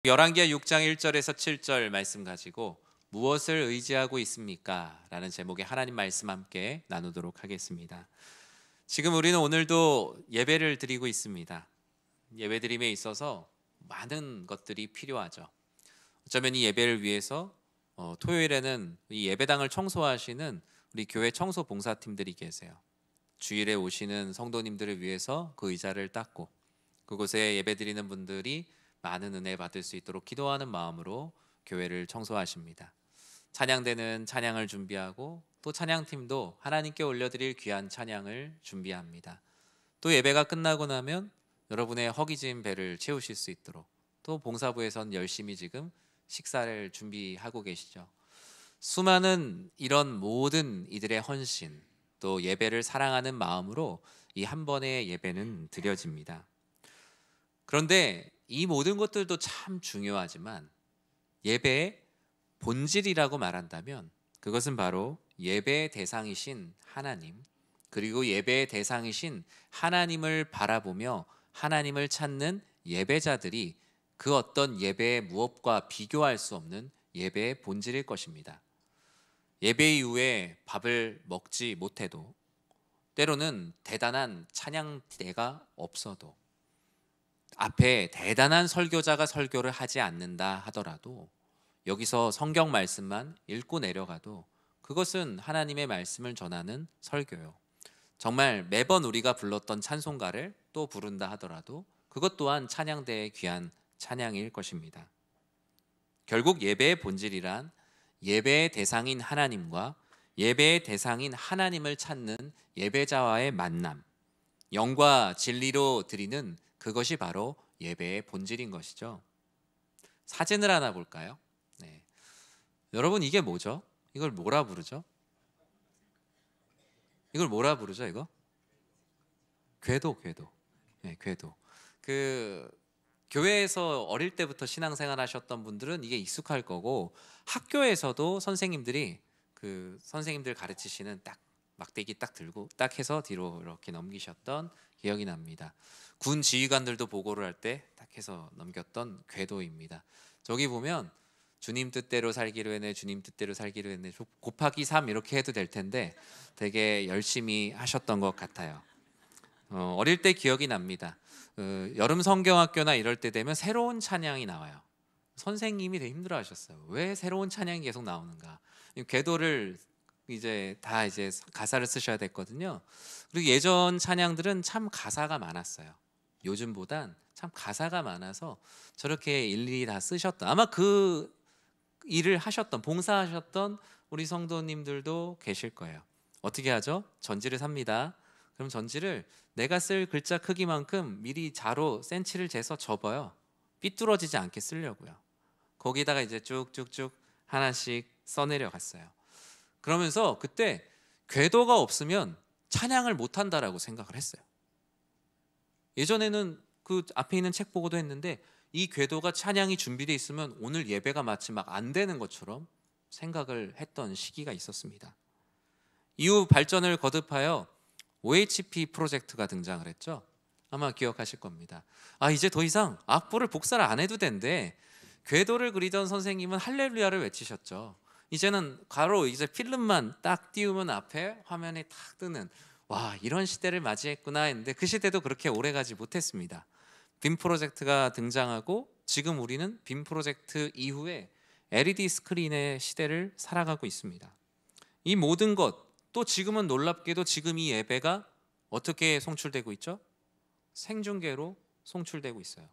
열왕기하 6장 1절에서 7절 말씀 가지고 무엇을 의지하고 있습니까? 라는 제목의 하나님 말씀 함께 나누도록 하겠습니다. 지금 우리는 오늘도 예배를 드리고 있습니다. 예배드림에 있어서 많은 것들이 필요하죠. 어쩌면 이 예배를 위해서 토요일에는 이 예배당을 청소하시는 우리 교회 청소 봉사팀들이 계세요. 주일에 오시는 성도님들을 위해서 그 의자를 닦고, 그곳에 예배드리는 분들이 많은 은혜 받을 수 있도록 기도하는 마음으로 교회를 청소하십니다. 찬양대는 찬양을 준비하고, 또 찬양팀도 하나님께 올려드릴 귀한 찬양을 준비합니다. 또 예배가 끝나고 나면 여러분의 허기진 배를 채우실 수 있도록 또 봉사부에선 열심히 지금 식사를 준비하고 계시죠. 수많은 이런 모든 이들의 헌신, 또 예배를 사랑하는 마음으로 이 한 번의 예배는 드려집니다. 그런데 이 모든 것들도 참 중요하지만 예배의 본질이라고 말한다면 그것은 바로 예배의 대상이신 하나님, 그리고 예배의 대상이신 하나님을 바라보며 하나님을 찾는 예배자들이 그 어떤 예배의 무엇과 비교할 수 없는 예배의 본질일 것입니다. 예배 이후에 밥을 먹지 못해도, 때로는 대단한 찬양대가 없어도, 앞에 대단한 설교자가 설교를 하지 않는다 하더라도, 여기서 성경 말씀만 읽고 내려가도 그것은 하나님의 말씀을 전하는 설교요. 정말 매번 우리가 불렀던 찬송가를 또 부른다 하더라도 그것 또한 찬양대의 귀한 찬양일 것입니다. 결국 예배의 본질이란 예배의 대상인 하나님과 예배의 대상인 하나님을 찾는 예배자와의 만남, 영과 진리로 드리는 그것이 바로 예배의 본질인 것이죠. 사진을 하나 볼까요? 네. 여러분, 이게 뭐죠? 이걸 뭐라 부르죠? 이걸 뭐라 부르죠? 이거? 궤도. 네, 궤도. 교회에서 어릴 때부터 신앙생활 하셨던 분들은 이게 익숙할 거고, 학교에서도 선생님들이 선생님들 가르치시는 딱 막대기 딱 들고 딱 해서 뒤로 이렇게 넘기셨던 기억이 납니다. 군 지휘관들도 보고를 할 때 딱 해서 넘겼던 궤도입니다. 저기 보면 주님 뜻대로 살기로 했네, 주님 뜻대로 살기로 했네, 곱하기 3 이렇게 해도 될 텐데 되게 열심히 하셨던 것 같아요. 어릴 때 기억이 납니다. 여름 성경학교나 이럴 때 되면 새로운 찬양이 나와요. 선생님이 되게 힘들어하셨어요. 왜 새로운 찬양이 계속 나오는가? 궤도를 이제 가사를 쓰셔야 됐거든요. 그리고 예전 찬양들은 참 가사가 많았어요. 요즘보단 참 가사가 많아서 저렇게 일일이 다 쓰셨던, 아마 그 일을 하셨던, 봉사하셨던 우리 성도님들도 계실 거예요. 어떻게 하죠? 전지를 삽니다. 그럼 전지를 내가 쓸 글자 크기만큼 미리 자로 센치를 재서 접어요. 삐뚤어지지 않게 쓰려고요. 거기다가 이제 쭉쭉쭉 하나씩 써내려갔어요. 그러면서 그때 궤도가 없으면 찬양을 못한다라고 생각을 했어요. 예전에는 그 앞에 있는 책 보고도 했는데, 이 궤도가 찬양이 준비되어 있으면 오늘 예배가 마치 막 안 되는 것처럼 생각을 했던 시기가 있었습니다. 이후 발전을 거듭하여 OHP 프로젝트가 등장을 했죠. 아마 기억하실 겁니다. 이제 더 이상 악보를 복사를 안 해도 된대. 궤도를 그리던 선생님은 할렐루야를 외치셨죠. 이제는 가로 이제 필름만 딱 띄우면 앞에 화면이 탁 뜨는, 와, 이런 시대를 맞이했구나 했는데 그 시대도 그렇게 오래가지 못했습니다. 빔 프로젝트가 등장하고 지금 우리는 빔 프로젝트 이후에 LED 스크린의 시대를 살아가고 있습니다. 이 모든 것, 또 지금은 놀랍게도 지금 이 예배가 어떻게 송출되고 있죠? 생중계로 송출되고 있어요.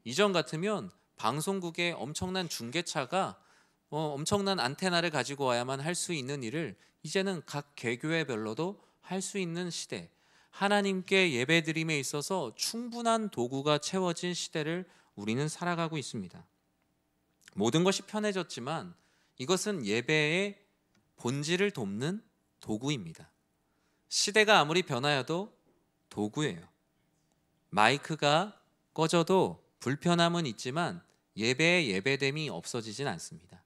이전 같으면 방송국의 엄청난 중계차가 엄청난 안테나를 가지고 와야만 할 수 있는 일을 이제는 각 개교회별로도 할 수 있는 시대, 하나님께 예배드림에 있어서 충분한 도구가 채워진 시대를 우리는 살아가고 있습니다. 모든 것이 편해졌지만 이것은 예배의 본질을 돕는 도구입니다. 시대가 아무리 변하여도 도구예요. 마이크가 꺼져도 불편함은 있지만 예배의 예배됨이 없어지진 않습니다.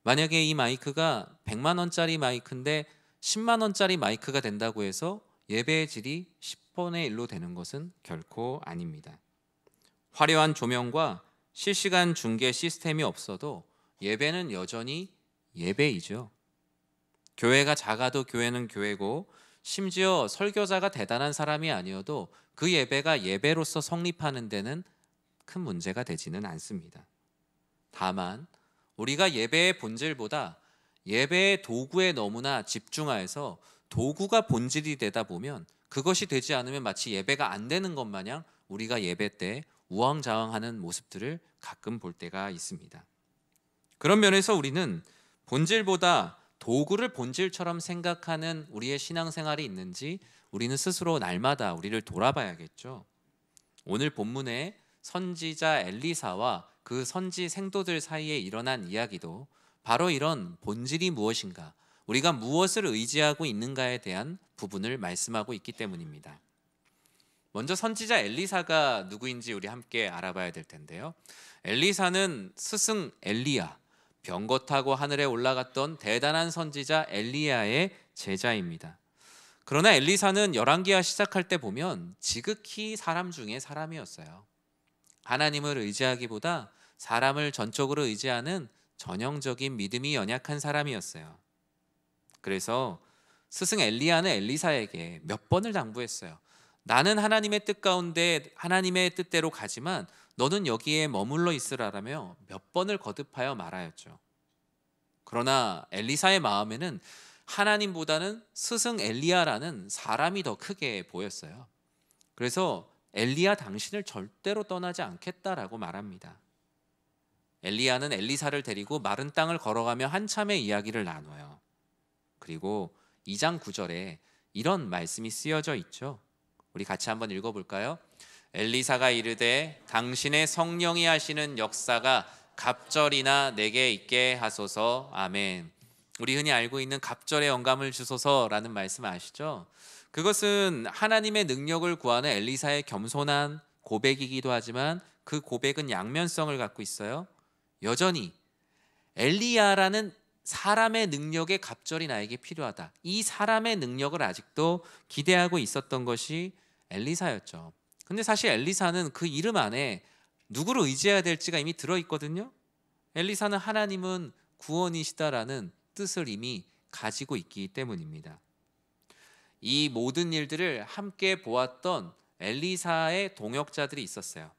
만약에 이 마이크가 100만 원짜리 마이크인데 10만 원짜리 마이크가 된다고 해서 예배의 질이 10분의 1로 되는 것은 결코 아닙니다. 화려한 조명과 실시간 중계 시스템이 없어도 예배는 여전히 예배이죠. 교회가 작아도 교회는 교회고, 심지어 설교자가 대단한 사람이 아니어도 그 예배가 예배로서 성립하는 데는 큰 문제가 되지는 않습니다. 다만 우리가 예배의 본질보다 예배의 도구에 너무나 집중하여서 도구가 본질이 되다 보면, 그것이 되지 않으면 마치 예배가 안 되는 것 마냥 우리가 예배 때 우왕좌왕하는 모습들을 가끔 볼 때가 있습니다. 그런 면에서 우리는 본질보다 도구를 본질처럼 생각하는 우리의 신앙생활이 있는지 우리는 스스로 날마다 우리를 돌아봐야겠죠. 오늘 본문에 선지자 엘리사와 그 선지 생도들 사이에 일어난 이야기도 바로 이런 본질이 무엇인가, 우리가 무엇을 의지하고 있는가에 대한 부분을 말씀하고 있기 때문입니다. 먼저 선지자 엘리사가 누구인지 우리 함께 알아봐야 될 텐데요. 엘리사는 스승 엘리야, 병거 타고 하늘에 올라갔던 대단한 선지자 엘리야의 제자입니다. 그러나 엘리사는 열왕기하 시작할 때 보면 지극히 사람 중에 사람이었어요. 하나님을 의지하기보다 사람을 전적으로 의지하는 전형적인 믿음이 연약한 사람이었어요. 그래서 스승 엘리야는 엘리사에게 몇 번을 당부했어요. 나는 하나님의 뜻 가운데 하나님의 뜻대로 가지만 너는 여기에 머물러 있으라라며 몇 번을 거듭하여 말하였죠. 그러나 엘리사의 마음에는 하나님보다는 스승 엘리야라는 사람이 더 크게 보였어요. 그래서 엘리야 당신을 절대로 떠나지 않겠다라고 말합니다. 엘리야는 엘리사를 데리고 마른 땅을 걸어가며 한참의 이야기를 나눠요. 그리고 2장 9절에 이런 말씀이 쓰여져 있죠. 우리 같이 한번 읽어볼까요? 엘리사가 이르되 당신의 성령이 하시는 역사가 갑절이나 내게 있게 하소서. 아멘. 우리 흔히 알고 있는 갑절의 영감을 주소서라는 말씀 아시죠? 그것은 하나님의 능력을 구하는 엘리사의 겸손한 고백이기도 하지만 그 고백은 양면성을 갖고 있어요. 여전히 엘리야라는 사람의 능력의 갑절이 나에게 필요하다, 이 사람의 능력을 아직도 기대하고 있었던 것이 엘리사였죠. 근데 사실 엘리사는 그 이름 안에 누구를 의지해야 될지가 이미 들어있거든요. 엘리사는 하나님은 구원이시다라는 뜻을 이미 가지고 있기 때문입니다. 이 모든 일들을 함께 보았던 엘리사의 동역자들이 있었어요.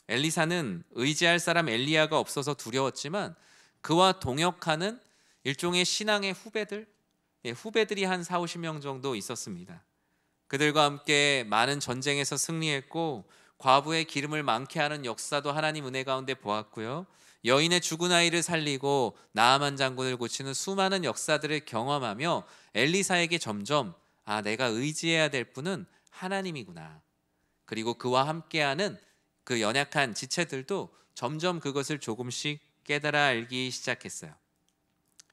엘리사는 의지할 사람 엘리야가 없어서 두려웠지만 그와 동역하는 일종의 신앙의 후배들이 한 40-50명 정도 있었습니다. 그들과 함께 많은 전쟁에서 승리했고 과부의 기름을 많게 하는 역사도 하나님 은혜 가운데 보았고요. 여인의 죽은 아이를 살리고 나아만 장군을 고치는 수많은 역사들을 경험하며 엘리사에게 점점 내가 의지해야 될 분은 하나님이구나. 그리고 그와 함께하는 그 연약한 지체들도 점점 그것을 조금씩 깨달아 알기 시작했어요.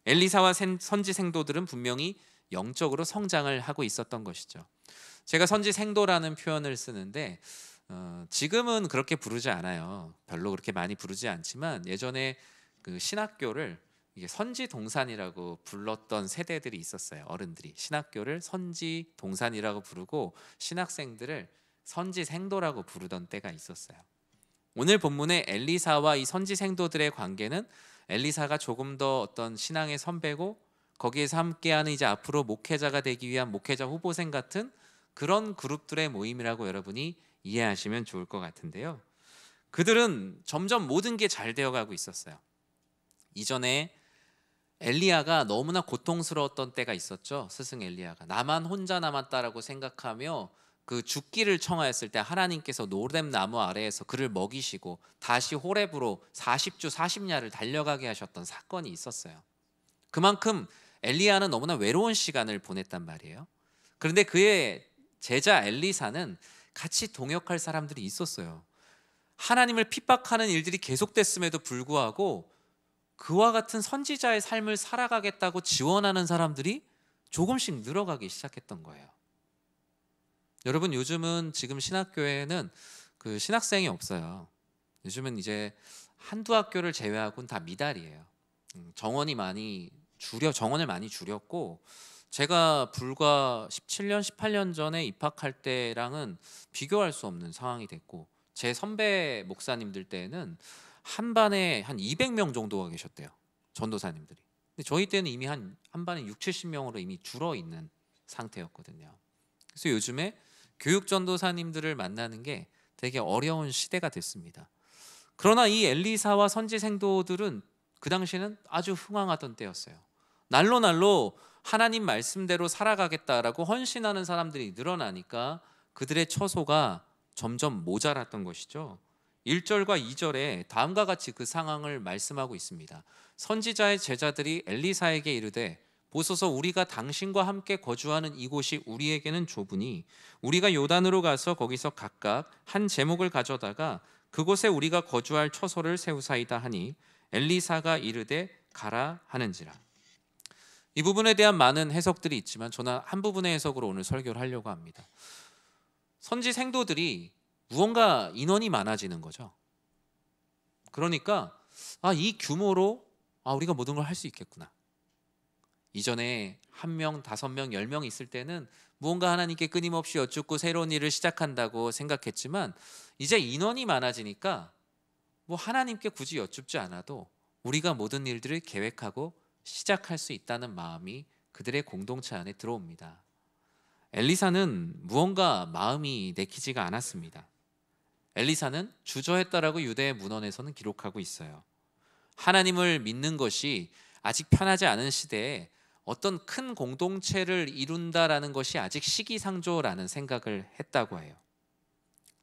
엘리사와 선지 생도들은 분명히 영적으로 성장을 하고 있었던 것이죠. 제가 선지 생도라는 표현을 쓰는데 지금은 그렇게 부르지 않아요. 별로 그렇게 많이 부르지 않지만 예전에 그 신학교를 이게 선지 동산이라고 불렀던 세대들이 있었어요. 어른들이 신학교를 선지 동산이라고 부르고 신학생들을 선지 생도라고 부르던 때가 있었어요. 오늘 본문의 엘리사와 이 선지 생도들의 관계는 엘리사가 조금 더 어떤 신앙의 선배고 거기에서 함께하는 이제 앞으로 목회자가 되기 위한 목회자 후보생 같은 그런 그룹들의 모임이라고 여러분이 이해하시면 좋을 것 같은데요. 그들은 점점 모든 게 잘 되어가고 있었어요. 이전에 엘리야가 너무나 고통스러웠던 때가 있었죠. 스승 엘리야가 나만 혼자 남았다라고 생각하며 그 죽기를 청하였을 때 하나님께서 노렙 나무 아래에서 그를 먹이시고 다시 호렙으로 40주 40야를 달려가게 하셨던 사건이 있었어요. 그만큼 엘리야는 너무나 외로운 시간을 보냈단 말이에요. 그런데 그의 제자 엘리사는 같이 동역할 사람들이 있었어요. 하나님을 핍박하는 일들이 계속됐음에도 불구하고 그와 같은 선지자의 삶을 살아가겠다고 지원하는 사람들이 조금씩 늘어가기 시작했던 거예요. 여러분, 요즘은 지금 신학교에는 그 신학생이 없어요. 요즘은 이제 한두 학교를 제외하고는 다 미달이에요. 정원을 많이 줄였고, 제가 불과 17년, 18년 전에 입학할 때랑은 비교할 수 없는 상황이 됐고, 제 선배 목사님들 때에는 한 반에 한 200명 정도가 계셨대요. 전도사님들이. 근데 저희 때는 이미 한 반에 6, 70명으로 이미 줄어 있는 상태였거든요. 그래서 요즘에 교육 전도사님들을 만나는 게 되게 어려운 시대가 됐습니다. 그러나 이 엘리사와 선지 생도들은 그 당시에는 아주 흥황하던 때였어요. 날로 날로 하나님 말씀대로 살아가겠다라고 헌신하는 사람들이 늘어나니까 그들의 처소가 점점 모자랐던 것이죠. 1절과 2절에 다음과 같이 그 상황을 말씀하고 있습니다. 선지자의 제자들이 엘리사에게 이르되 보소서 우리가 당신과 함께 거주하는 이곳이 우리에게는 좁으니 우리가 요단으로 가서 거기서 각각 한 제목을 가져다가 그곳에 우리가 거주할 처소를 세우사이다 하니 엘리사가 이르되 가라 하는지라. 이 부분에 대한 많은 해석들이 있지만 저는 한 부분의 해석으로 오늘 설교를 하려고 합니다. 선지 생도들이 무언가 인원이 많아지는 거죠. 그러니까 이 규모로 우리가 모든 걸 할 수 있겠구나. 이전에 1명, 5명, 10명 있을 때는 무언가 하나님께 끊임없이 여쭙고 새로운 일을 시작한다고 생각했지만 이제 인원이 많아지니까 하나님께 굳이 여쭙지 않아도 우리가 모든 일들을 계획하고 시작할 수 있다는 마음이 그들의 공동체 안에 들어옵니다. 엘리사는 무언가 마음이 내키지가 않았습니다. 엘리사는 주저했다라고 유대의 문헌에서는 기록하고 있어요. 하나님을 믿는 것이 아직 편하지 않은 시대에 어떤 큰 공동체를 이룬다라는 것이 아직 시기상조라는 생각을 했다고 해요.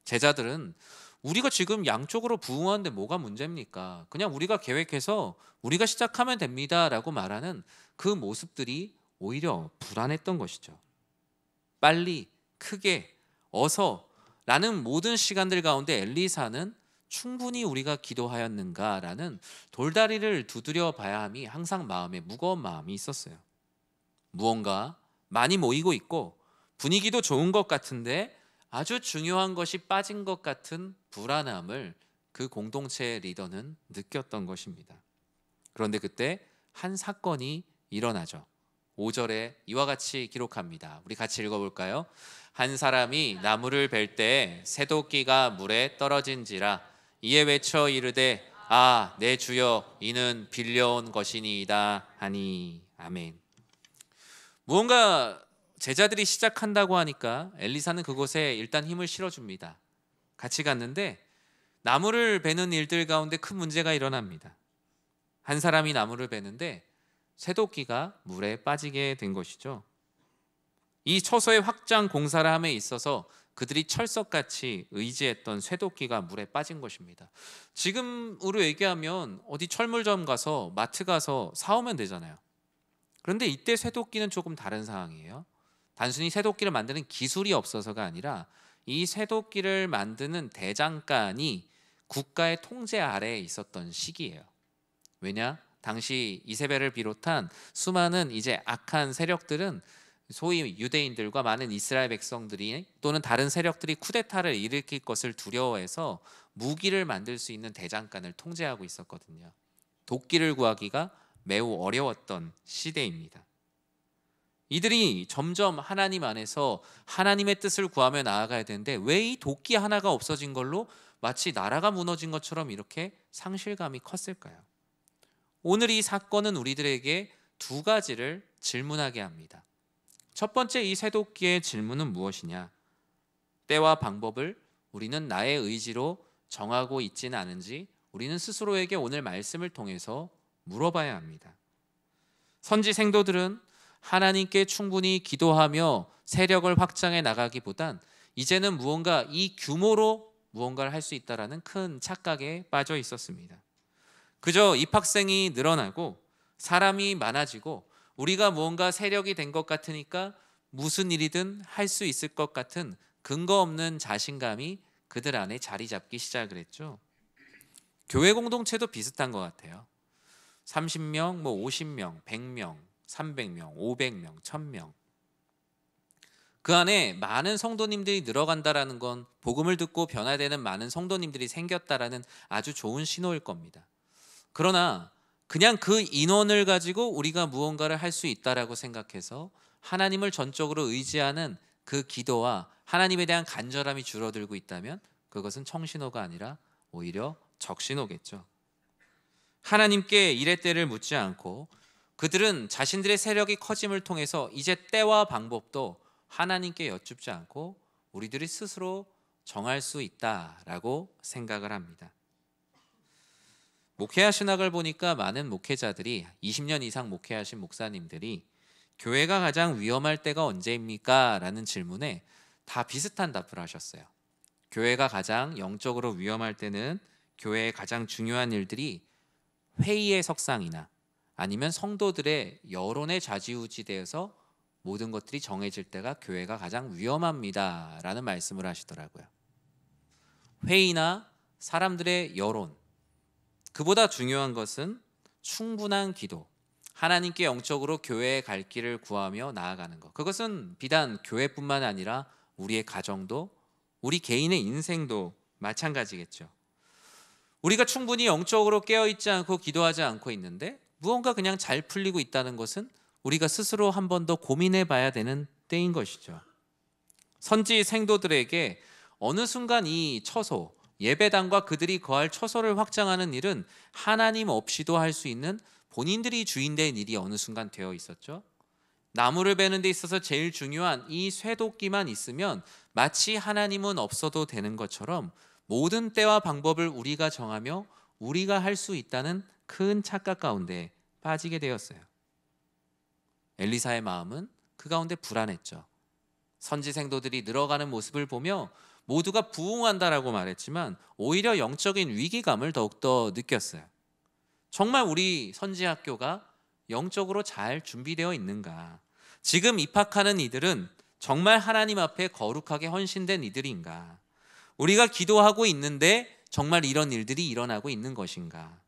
제자들은 우리가 지금 양쪽으로 부흥하는데 뭐가 문제입니까? 그냥 우리가 계획해서 우리가 시작하면 됩니다 라고 말하는 그 모습들이 오히려 불안했던 것이죠. 빨리, 크게, 어서 라는 모든 시간들 가운데 엘리사는 충분히 우리가 기도하였는가 라는 돌다리를 두드려 봐야 함이 항상 마음에 무거운 마음이 있었어요. 무언가 많이 모이고 있고 분위기도 좋은 것 같은데 아주 중요한 것이 빠진 것 같은 불안함을 그 공동체의 리더는 느꼈던 것입니다. 그런데 그때 한 사건이 일어나죠. 5절에 이와 같이 기록합니다. 우리 같이 읽어볼까요? 한 사람이 나무를 벨 때 새도끼가 물에 떨어진지라 이에 외쳐 이르되 내 주여 이는 빌려온 것이니이다 하니. 아멘. 무언가 제자들이 시작한다고 하니까 엘리사는 그곳에 일단 힘을 실어줍니다. 같이 갔는데 나무를 베는 일들 가운데 큰 문제가 일어납니다. 한 사람이 나무를 베는데 새도끼가 물에 빠지게 된 것이죠. 이 처소의 확장 공사를 함에 있어서 그들이 철석같이 의지했던 쇠도끼가 물에 빠진 것입니다. 지금으로 얘기하면 어디 철물점 가서 마트 가서 사오면 되잖아요. 그런데 이때 쇠도끼는 조금 다른 상황이에요. 단순히 쇠도끼를 만드는 기술이 없어서가 아니라 이 쇠도끼를 만드는 대장간이 국가의 통제 아래에 있었던 시기예요. 왜냐? 당시 이세벨을 비롯한 수많은 이제 악한 세력들은 소위 유대인들과 많은 이스라엘 백성들이 또는 다른 세력들이 쿠데타를 일으킬 것을 두려워해서 무기를 만들 수 있는 대장간을 통제하고 있었거든요. 도끼를 구하기가 매우 어려웠던 시대입니다. 이들이 점점 하나님 안에서 하나님의 뜻을 구하며 나아가야 되는데 왜 이 도끼 하나가 없어진 걸로 마치 나라가 무너진 것처럼 이렇게 상실감이 컸을까요? 오늘 이 사건은 우리들에게 두 가지를 질문하게 합니다. 첫 번째, 이 쇠도끼의 질문은 무엇이냐? 때와 방법을 우리는 나의 의지로 정하고 있지는 않은지 우리는 스스로에게 오늘 말씀을 통해서 물어봐야 합니다. 선지 생도들은 하나님께 충분히 기도하며 세력을 확장해 나가기보단 이제는 무언가 이 규모로 무언가를 할 수 있다라는 큰 착각에 빠져 있었습니다. 그저 입학생이 늘어나고 사람이 많아지고 우리가 무언가 세력이 된 것 같으니까 무슨 일이든 할 수 있을 것 같은 근거 없는 자신감이 그들 안에 자리 잡기 시작을 했죠. 교회 공동체도 비슷한 것 같아요. 30명, 50명, 100명, 300명, 500명, 1000명. 그 안에 많은 성도님들이 늘어간다라는 건 복음을 듣고 변화되는 많은 성도님들이 생겼다라는 아주 좋은 신호일 겁니다. 그러나 그냥 그 인원을 가지고 우리가 무언가를 할 수 있다라고 생각해서 하나님을 전적으로 의지하는 그 기도와 하나님에 대한 간절함이 줄어들고 있다면 그것은 청신호가 아니라 오히려 적신호겠죠. 하나님께 일의 때를 묻지 않고 그들은 자신들의 세력이 커짐을 통해서 이제 때와 방법도 하나님께 여쭙지 않고 우리들이 스스로 정할 수 있다라고 생각을 합니다. 목회와 신학을 보니까 많은 목회자들이 20년 이상 목회하신 목사님들이 교회가 가장 위험할 때가 언제입니까? 라는 질문에 다 비슷한 답을 하셨어요. 교회가 가장 영적으로 위험할 때는 교회의 가장 중요한 일들이 회의의 석상이나 아니면 성도들의 여론에 좌지우지되어서 모든 것들이 정해질 때가 교회가 가장 위험합니다 라는 말씀을 하시더라고요. 회의나 사람들의 여론, 그보다 중요한 것은 충분한 기도, 하나님께 영적으로 교회에 갈 길을 구하며 나아가는 것. 그것은 비단 교회뿐만 아니라 우리의 가정도, 우리 개인의 인생도 마찬가지겠죠. 우리가 충분히 영적으로 깨어있지 않고 기도하지 않고 있는데 무언가 그냥 잘 풀리고 있다는 것은 우리가 스스로 한 번 더 고민해 봐야 되는 때인 것이죠. 선지 생도들에게 어느 순간 이 처소, 예배당과 그들이 거할 처소를 확장하는 일은 하나님 없이도 할 수 있는 본인들이 주인된 일이 어느 순간 되어 있었죠. 나무를 베는 데 있어서 제일 중요한 이 쇠도끼만 있으면 마치 하나님은 없어도 되는 것처럼 모든 때와 방법을 우리가 정하며 우리가 할 수 있다는 큰 착각 가운데 빠지게 되었어요. 엘리사의 마음은 그 가운데 불안했죠. 선지 생도들이 늘어가는 모습을 보며 모두가 부흥한다라고 말했지만 오히려 영적인 위기감을 더욱더 느꼈어요. 정말 우리 선지학교가 영적으로 잘 준비되어 있는가? 지금 입학하는 이들은 정말 하나님 앞에 거룩하게 헌신된 이들인가? 우리가 기도하고 있는데 정말 이런 일들이 일어나고 있는 것인가?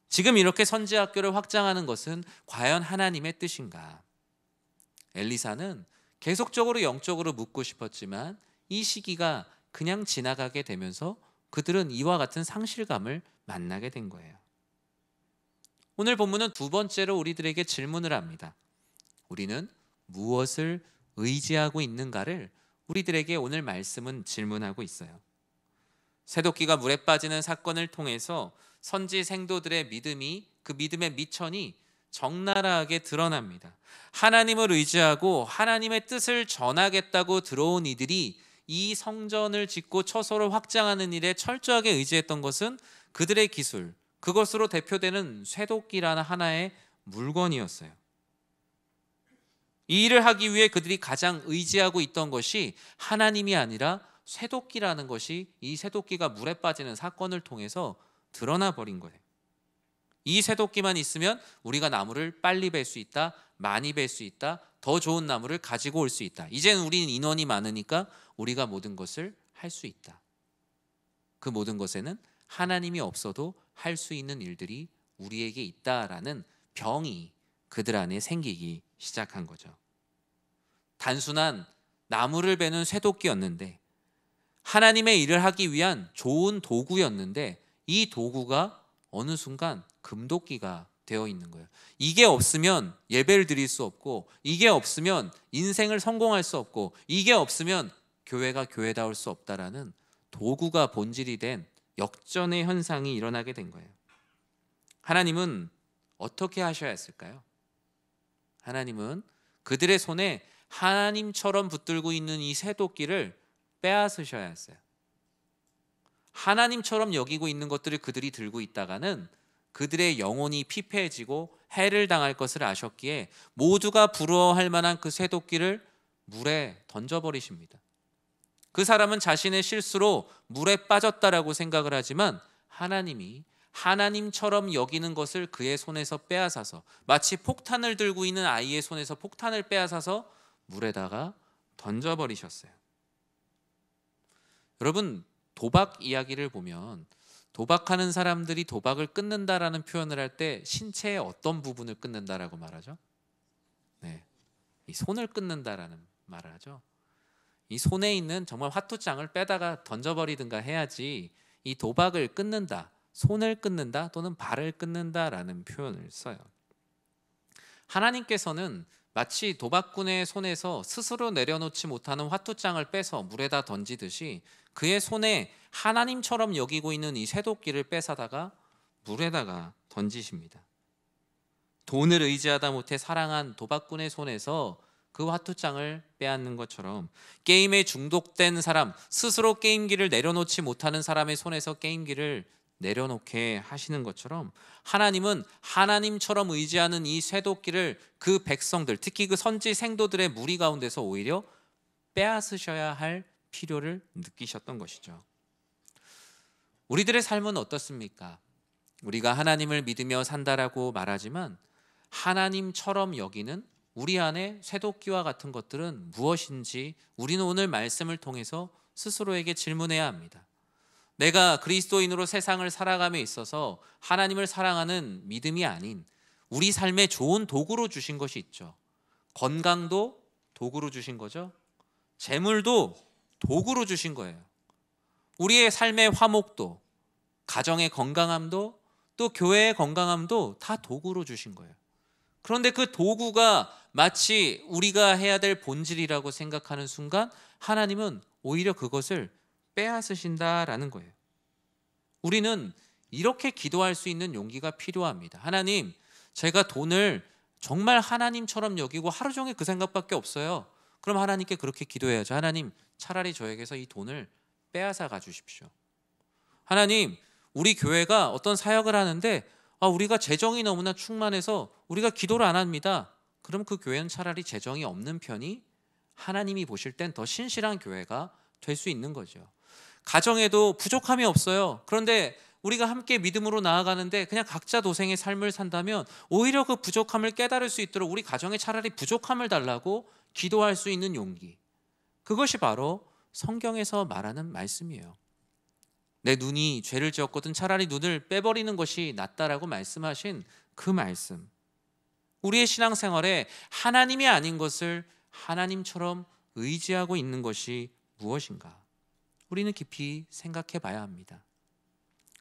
지금 이렇게 선지학교를 확장하는 것은 과연 하나님의 뜻인가? 엘리사는 계속적으로 영적으로 묻고 싶었지만 이 시기가 그냥 지나가게 되면서 그들은 이와 같은 상실감을 만나게 된 거예요. 오늘 본문은 두 번째로 우리들에게 질문을 합니다. 우리는 무엇을 의지하고 있는가를 우리들에게 오늘 말씀은 질문하고 있어요. 쇠도끼가 물에 빠지는 사건을 통해서 선지 생도들의 믿음이, 그 믿음의 미천이 적나라하게 드러납니다. 하나님을 의지하고 하나님의 뜻을 전하겠다고 들어온 이들이 이 성전을 짓고 처소를 확장하는 일에 철저하게 의지했던 것은 그들의 기술, 그것으로 대표되는 쇠도끼라는 하나의 물건이었어요. 이 일을 하기 위해 그들이 가장 의지하고 있던 것이 하나님이 아니라 쇠도끼라는 것이 이 쇠도끼가 물에 빠지는 사건을 통해서 드러나 버린 거예요. 이 쇠도끼만 있으면 우리가 나무를 빨리 벨 수 있다, 많이 벨 수 있다, 더 좋은 나무를 가지고 올 수 있다. 이제는 우리는 인원이 많으니까 우리가 모든 것을 할 수 있다. 그 모든 것에는 하나님이 없어도 할 수 있는 일들이 우리에게 있다라는 병이 그들 안에 생기기 시작한 거죠. 단순한 나무를 베는 쇠도끼였는데, 하나님의 일을 하기 위한 좋은 도구였는데 이 도구가 어느 순간 금도끼가 되어 있는 거예요. 이게 없으면 예배를 드릴 수 없고, 이게 없으면 인생을 성공할 수 없고, 이게 없으면 교회가 교회다울 수 없다라는 도구가 본질이 된 역전의 현상이 일어나게 된 거예요. 하나님은 어떻게 하셔야 했을까요? 하나님은 그들의 손에 하나님처럼 붙들고 있는 이 쇠도끼를 빼앗으셔야 했어요. 하나님처럼 여기고 있는 것들을 그들이 들고 있다가는 그들의 영혼이 피폐해지고 해를 당할 것을 아셨기에 모두가 부러워할 만한 그 쇠도끼를 물에 던져버리십니다. 그 사람은 자신의 실수로 물에 빠졌다라고 생각을 하지만 하나님이 하나님처럼 여기는 것을 그의 손에서 빼앗아서, 마치 폭탄을 들고 있는 아이의 손에서 폭탄을 빼앗아서 물에다가 던져버리셨어요. 여러분, 도박 이야기를 보면 도박하는 사람들이 도박을 끊는다라는 표현을 할 때 신체의 어떤 부분을 끊는다라고 말하죠? 네, 이 손을 끊는다라는 말을 하죠. 이 손에 있는 정말 화투장을 빼다가 던져버리든가 해야지 이 도박을 끊는다, 손을 끊는다 또는 발을 끊는다라는 표현을 써요. 하나님께서는 마치 도박꾼의 손에서 스스로 내려놓지 못하는 화투장을 빼서 물에다 던지듯이 그의 손에 하나님처럼 여기고 있는 이 쇠도끼를 빼사다가 물에다가 던지십니다. 돈을 의지하다 못해 사랑한 도박꾼의 손에서 그 화투장을 빼앗는 것처럼 게임에 중독된 사람, 스스로 게임기를 내려놓지 못하는 사람의 손에서 게임기를 내려놓게 하시는 것처럼 하나님은 하나님처럼 의지하는 이 쇠도끼를 그 백성들, 특히 그 선지 생도들의 무리 가운데서 오히려 빼앗으셔야 할 필요를 느끼셨던 것이죠. 우리들의 삶은 어떻습니까? 우리가 하나님을 믿으며 산다라고 말하지만 하나님처럼 여기는 우리 안에 쇠도끼와 같은 것들은 무엇인지 우리는 오늘 말씀을 통해서 스스로에게 질문해야 합니다. 내가 그리스도인으로 세상을 살아감에 있어서 하나님을 사랑하는 믿음이 아닌 우리 삶에 좋은 도구로 주신 것이 있죠. 건강도 도구로 주신 거죠. 재물도 도구로 주신 거예요. 우리의 삶의 화목도, 가정의 건강함도, 또 교회의 건강함도 다 도구로 주신 거예요. 그런데 그 도구가 마치 우리가 해야 될 본질이라고 생각하는 순간 하나님은 오히려 그것을 빼앗으신다라는 거예요. 우리는 이렇게 기도할 수 있는 용기가 필요합니다. 하나님, 제가 돈을 정말 하나님처럼 여기고 하루 종일 그 생각밖에 없어요. 그럼 하나님께 그렇게 기도해야죠. 하나님, 차라리 저에게서 이 돈을 빼앗아 가주십시오. 하나님, 우리 교회가 어떤 사역을 하는데 우리가 재정이 너무나 충만해서 우리가 기도를 안 합니다. 그럼 그 교회는 차라리 재정이 없는 편이 하나님이 보실 땐 더 신실한 교회가 될 수 있는 거죠. 가정에도 부족함이 없어요. 그런데 우리가 함께 믿음으로 나아가는데 그냥 각자 도생의 삶을 산다면 오히려 그 부족함을 깨달을 수 있도록 우리 가정에 차라리 부족함을 달라고 기도할 수 있는 용기, 그것이 바로 성경에서 말하는 말씀이에요. 내 눈이 죄를 지었거든 차라리 눈을 빼버리는 것이 낫다라고 말씀하신 그 말씀, 우리의 신앙생활에 하나님이 아닌 것을 하나님처럼 의지하고 있는 것이 무엇인가? 우리는 깊이 생각해 봐야 합니다.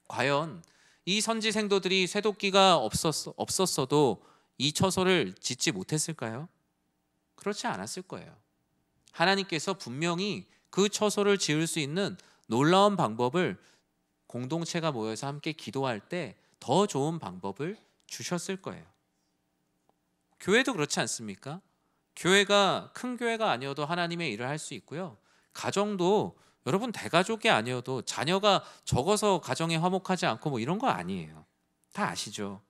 과연 이 선지 생도들이 쇠도끼가 없었어도 이 처소를 짓지 못했을까요? 그렇지 않았을 거예요. 하나님께서 분명히 그 처소를 지을 수 있는 놀라운 방법을 공동체가 모여서 함께 기도할 때 더 좋은 방법을 주셨을 거예요. 교회도 그렇지 않습니까? 교회가 큰 교회가 아니어도 하나님의 일을 할 수 있고요. 가정도 여러분 대가족이 아니어도 자녀가 적어서 가정에 화목하지 않고 뭐 이런 거 아니에요. 다 아시죠?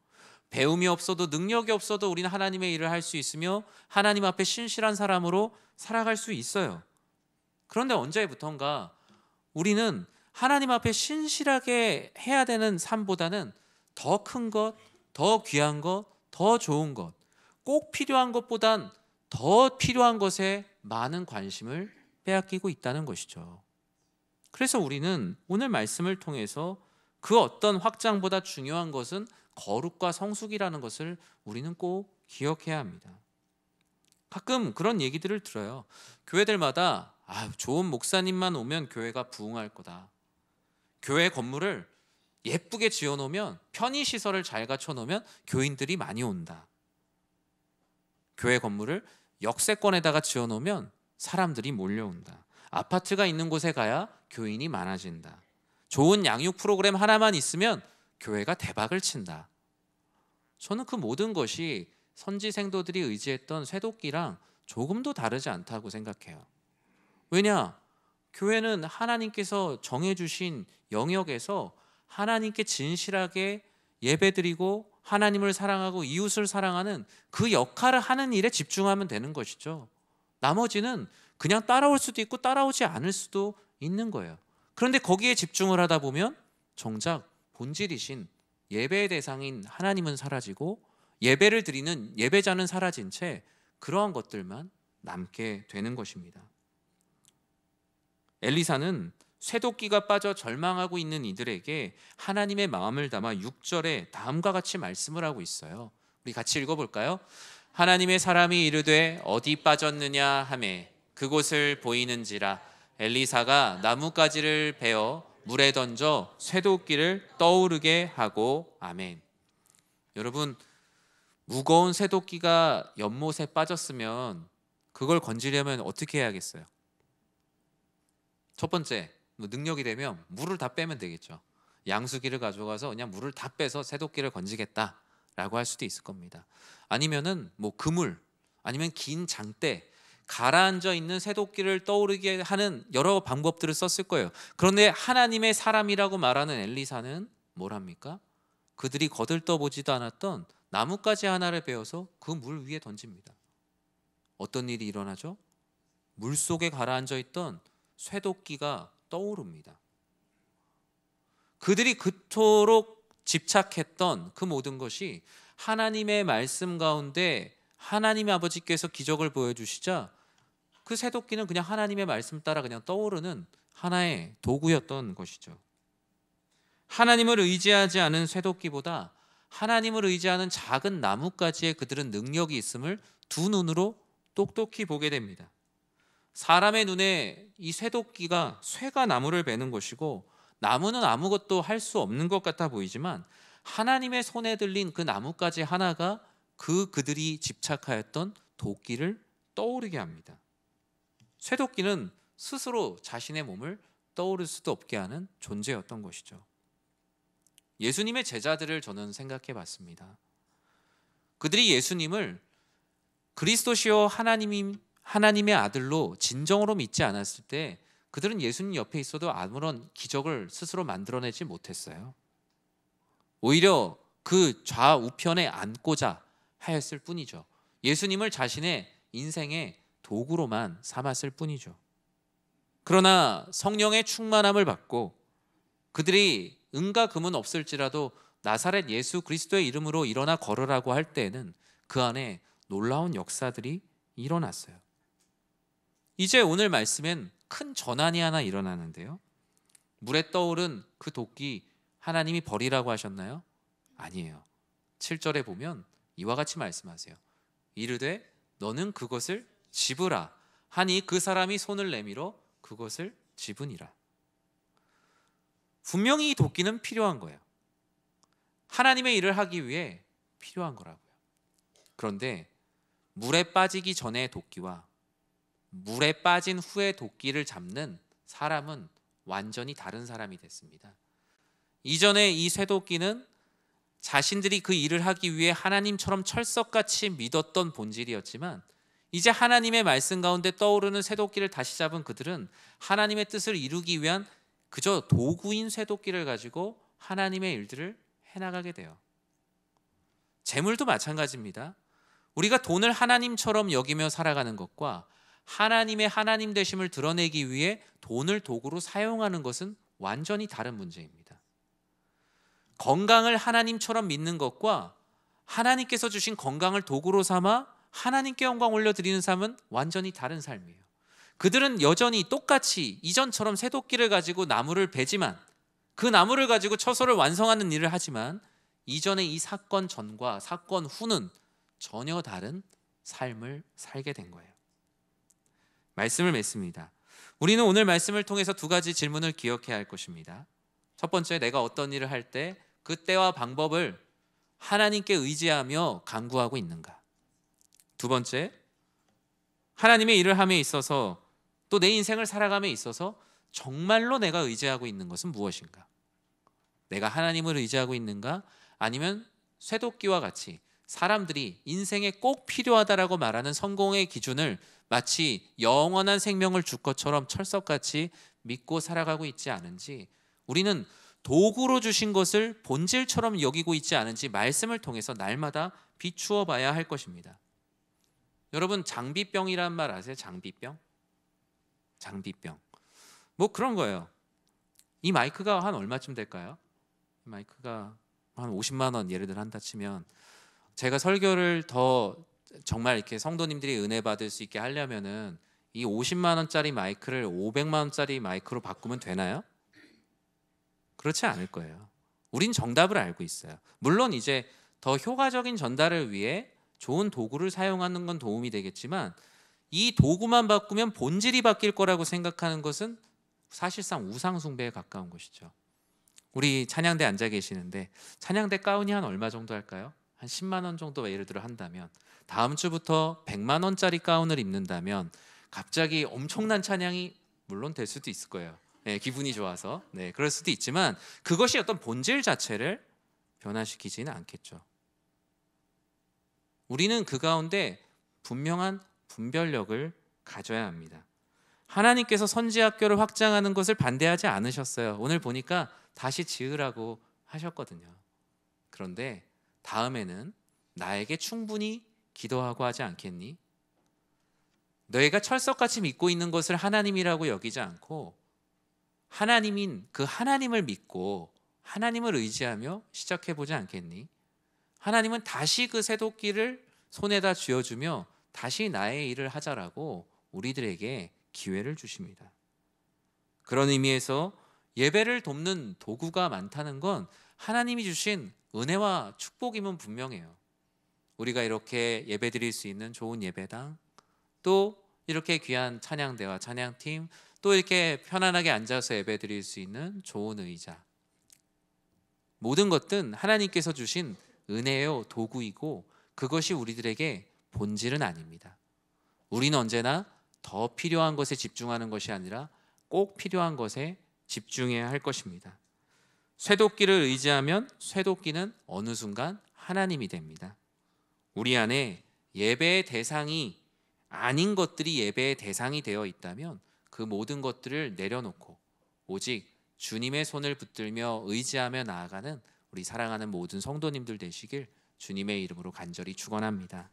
배움이 없어도 능력이 없어도 우리는 하나님의 일을 할 수 있으며 하나님 앞에 신실한 사람으로 살아갈 수 있어요. 그런데 언제부턴가 우리는 하나님 앞에 신실하게 해야 되는 삶보다는 더 큰 것, 더 귀한 것, 더 좋은 것, 꼭 필요한 것보단 더 필요한 것에 많은 관심을 빼앗기고 있다는 것이죠. 그래서 우리는 오늘 말씀을 통해서 그 어떤 확장보다 중요한 것은 거룩과 성숙이라는 것을 우리는 꼭 기억해야 합니다. 가끔 그런 얘기들을 들어요. 교회들마다 좋은 목사님만 오면 교회가 부흥할 거다. 교회 건물을 예쁘게 지어놓으면, 편의시설을 잘 갖춰놓으면 교인들이 많이 온다. 교회 건물을 역세권에다가 지어놓으면 사람들이 몰려온다. 아파트가 있는 곳에 가야 교인이 많아진다. 좋은 양육 프로그램 하나만 있으면 교회가 대박을 친다. 저는 그 모든 것이 선지 생도들이 의지했던 쇠도끼랑 조금도 다르지 않다고 생각해요. 왜냐? 교회는 하나님께서 정해주신 영역에서 하나님께 진실하게 예배드리고 하나님을 사랑하고 이웃을 사랑하는 그 역할을 하는 일에 집중하면 되는 것이죠. 나머지는 그냥 따라올 수도 있고 따라오지 않을 수도 있는 거예요. 그런데 거기에 집중을 하다 보면 정작 본질이신 예배의 대상인 하나님은 사라지고 예배를 드리는 예배자는 사라진 채 그러한 것들만 남게 되는 것입니다. 엘리사는 쇠도끼가 빠져 절망하고 있는 이들에게 하나님의 마음을 담아 6절에 다음과 같이 말씀을 하고 있어요. 우리 같이 읽어볼까요? 하나님의 사람이 이르되 어디 빠졌느냐 하매 그곳을 보이는지라 엘리사가 나뭇가지를 베어 물에 던져 쇠도끼를 떠오르게 하고. 아멘. 여러분, 무거운 쇠도끼가 연못에 빠졌으면 그걸 건지려면 어떻게 해야겠어요? 첫 번째, 뭐 능력이 되면 물을 다 빼면 되겠죠. 양수기를 가져가서 그냥 물을 다 빼서 쇠도끼를 건지겠다라고 할 수도 있을 겁니다. 아니면은 뭐 그물, 아니면 긴 장대, 가라앉아 있는 쇠도끼를 떠오르게 하는 여러 방법들을 썼을 거예요. 그런데 하나님의 사람이라고 말하는 엘리사는 뭘 합니까? 그들이 거들떠보지도 않았던 나뭇가지 하나를 베어서 그 물 위에 던집니다. 어떤 일이 일어나죠? 물 속에 가라앉아 있던 쇠도끼가 떠오릅니다. 그들이 그토록 집착했던 그 모든 것이 하나님의 말씀 가운데 하나님의 아버지께서 기적을 보여주시자 그 쇠도끼는 그냥 하나님의 말씀 따라 그냥 떠오르는 하나의 도구였던 것이죠. 하나님을 의지하지 않은 쇠도끼보다 하나님을 의지하는 작은 나뭇가지에 그들은 능력이 있음을 두 눈으로 똑똑히 보게 됩니다. 사람의 눈에 이 쇠도끼가 쇠가 나무를 베는 것이고 나무는 아무것도 할 수 없는 것 같아 보이지만 하나님의 손에 들린 그 나뭇가지 하나가 그들이 집착하였던 도끼를 떠오르게 합니다. 쇠도끼는 스스로 자신의 몸을 떠오를 수도 없게 하는 존재였던 것이죠. 예수님의 제자들을 저는 생각해 봤습니다. 그들이 예수님을 그리스도시요 하나님의 아들로 진정으로 믿지 않았을 때 그들은 예수님 옆에 있어도 아무런 기적을 스스로 만들어내지 못했어요. 오히려 그 좌우편에 앉고자 하였을 뿐이죠. 예수님을 자신의 인생의 도구로만 삼았을 뿐이죠. 그러나 성령의 충만함을 받고 그들이 은과 금은 없을지라도 나사렛 예수 그리스도의 이름으로 일어나 걸으라고 할 때에는 그 안에 놀라운 역사들이 일어났어요. 이제 오늘 말씀엔 큰 전환이 하나 일어나는데요. 물에 떠오른 그 도끼 하나님이 버리라고 하셨나요? 아니에요. 7절에 보면 이와 같이 말씀하세요. 이르되 너는 그것을 집으라 하니 그 사람이 손을 내밀어 그것을 집으니라. 분명히 이 도끼는 필요한 거예요. 하나님의 일을 하기 위해 필요한 거라고요. 그런데 물에 빠지기 전의 도끼와 물에 빠진 후의 도끼를 잡는 사람은 완전히 다른 사람이 됐습니다. 이전에 이 쇠도끼는 자신들이 그 일을 하기 위해 하나님처럼 철석같이 믿었던 본질이었지만 이제 하나님의 말씀 가운데 떠오르는 쇠도끼를 다시 잡은 그들은 하나님의 뜻을 이루기 위한 그저 도구인 쇠도끼를 가지고 하나님의 일들을 해나가게 돼요. 재물도 마찬가지입니다. 우리가 돈을 하나님처럼 여기며 살아가는 것과 하나님의 하나님 되심을 드러내기 위해 돈을 도구로 사용하는 것은 완전히 다른 문제입니다. 건강을 하나님처럼 믿는 것과 하나님께서 주신 건강을 도구로 삼아 하나님께 영광 올려드리는 삶은 완전히 다른 삶이에요. 그들은 여전히 똑같이 이전처럼 쇠도끼를 가지고 나무를 베지만 그 나무를 가지고 처소를 완성하는 일을 하지만 이전의 이 사건 전과 사건 후는 전혀 다른 삶을 살게 된 거예요. 말씀을 맺습니다. 우리는 오늘 말씀을 통해서 두 가지 질문을 기억해야 할 것입니다. 첫 번째, 내가 어떤 일을 할 때 그 때와 방법을 하나님께 의지하며 간구하고 있는가? 두 번째, 하나님의 일을 함에 있어서 또 내 인생을 살아감에 있어서 정말로 내가 의지하고 있는 것은 무엇인가? 내가 하나님을 의지하고 있는가? 아니면 쇠도끼와 같이 사람들이 인생에 꼭 필요하다라고 말하는 성공의 기준을 마치 영원한 생명을 줄 것처럼 철석같이 믿고 살아가고 있지 않은지, 우리는 도구로 주신 것을 본질처럼 여기고 있지 않은지 말씀을 통해서 날마다 비추어 봐야 할 것입니다. 여러분, 장비병이란 말 아세요? 장비병? 장비병. 뭐 그런 거예요. 이 마이크가 한 얼마쯤 될까요? 이 마이크가 한 50만 원 예를 들어 한다 치면, 제가 설교를 더 정말 이렇게 성도님들이 은혜 받을 수 있게 하려면은 이 50만 원짜리 마이크를 500만 원짜리 마이크로 바꾸면 되나요? 그렇지 않을 거예요. 우린 정답을 알고 있어요. 물론 이제 더 효과적인 전달을 위해 좋은 도구를 사용하는 건 도움이 되겠지만 이 도구만 바꾸면 본질이 바뀔 거라고 생각하는 것은 사실상 우상 숭배에 가까운 것이죠. 우리 찬양대 앉아 계시는데 찬양대 가운이 한 얼마 정도 할까요? 한 10만 원 정도 예를 들어 한다면 다음 주부터 100만 원짜리 가운을 입는다면 갑자기 엄청난 찬양이 물론 될 수도 있을 거예요. 네, 기분이 좋아서. 네, 그럴 수도 있지만 그것이 어떤 본질 자체를 변화시키지는 않겠죠. 우리는 그 가운데 분명한 분별력을 가져야 합니다. 하나님께서 선지학교를 확장하는 것을 반대하지 않으셨어요. 오늘 보니까 다시 지으라고 하셨거든요. 그런데 다음에는 나에게 충분히 기도하고 하지 않겠니? 너희가 철석같이 믿고 있는 것을 하나님이라고 여기지 않고 하나님인 그 하나님을 믿고 하나님을 의지하며 시작해보지 않겠니? 하나님은 다시 그 새도끼를 손에다 쥐어주며 다시 나의 일을 하자라고 우리들에게 기회를 주십니다. 그런 의미에서 예배를 돕는 도구가 많다는 건 하나님이 주신 은혜와 축복임은 분명해요. 우리가 이렇게 예배 드릴 수 있는 좋은 예배당, 또 이렇게 귀한 찬양대와 찬양팀, 또 이렇게 편안하게 앉아서 예배 드릴 수 있는 좋은 의자, 모든 것들은 하나님께서 주신 은혜요 도구이고 그것이 우리들에게 본질은 아닙니다. 우리는 언제나 더 필요한 것에 집중하는 것이 아니라 꼭 필요한 것에 집중해야 할 것입니다. 쇠도끼를 의지하면 쇠도끼는 어느 순간 하나님이 됩니다. 우리 안에 예배의 대상이 아닌 것들이 예배의 대상이 되어 있다면 그 모든 것들을 내려놓고 오직 주님의 손을 붙들며 의지하며 나아가는 우리 사랑하는 모든 성도님들 되시길 주님의 이름으로 간절히 축원합니다.